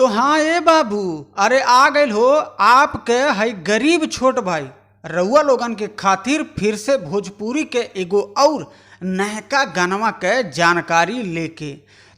तो हाँ ए बाबू, अरे आ गइल हो आपके हई गरीब छोट भाई रउआ लोगन के खातिर फिर से भोजपुरी के एगो और नयका गानवा के जानकारी लेके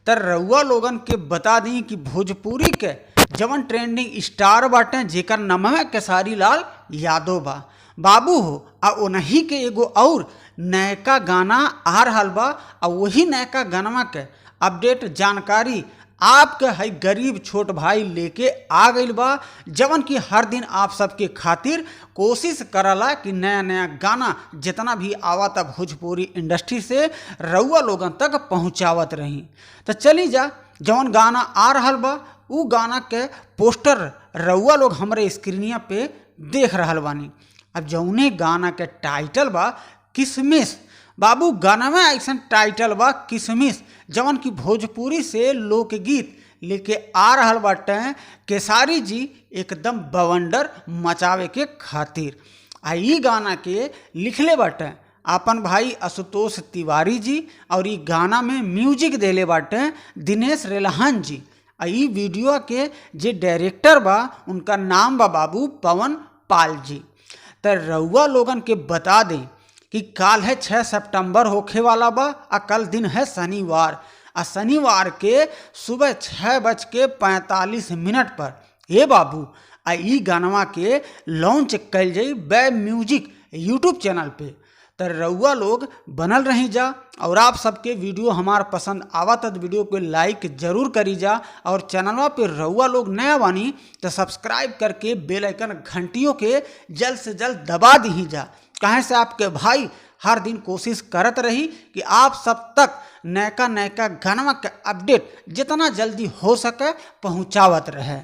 त रउआ लोगन के बता दी कि भोजपुरी के जवन ट्रेंडिंग स्टार बाटे जेकर नाम है केसारी लाल यादव बाबू हो। आ उन्हीं के एगो और नयका गाना आ रहल बा। आ वही नयका गानवा के अपडेट जानकारी आपके हई गरीब छोट भाई लेके आ गइल बा, जवन की हर दिन आप सबके खातिर कोशिश करला कि नया नया गाना जितना भी आवता भोजपुरी इंडस्ट्री से रउआ लोगन तक पहुँचावत रही। तो चली जा जवन गाना आ रहल बा उ गाना के पोस्टर रउआ लोग हमरे स्क्रीनिया पे देख रहल बानी। अब जौने गाना के टाइटल बा किसमिस बाबू, गाना में ऐसा टाइटल बा किसमिस जवन की भोजपुरी से लोकगीत लेके आ रहल बाटे केसारी जी एकदम बवंडर मचावे के खातिर। आ ई गाना के लिखले बाटे अपन भाई आशुतोष तिवारी जी और ई गाना में म्यूजिक देले बाटे दिनेश रेलहन जी। आ ई वीडियो के जे डायरेक्टर बा उनका नाम बा बाबू पवन पाल जी। तो रउआ लोगन के बता दें कि काल है 6 सितंबर होखे वाला बा। आ कल दिन है शनिवार। आ शनिवार के सुबह 6:45 पर ए बाबू आ ई गानवा के लॉन्च कल जाई बै म्यूजिक यूट्यूब चैनल पे। तो रउआ लोग बनल रही जा और आप सबके वीडियो हमार पसंद आवत तो वीडियो को लाइक जरूर करी जा और चैनलवा पे रउआ लोग नया बानी तो सब्सक्राइब करके बेल आइकन घंटियों के जल्द से जल्द दबा दी जा। कहे से आपके भाई हर दिन कोशिश करत रही कि आप सब तक नयका नयका गानवा के अपडेट जितना जल्दी हो सके पहुँचावत रहे।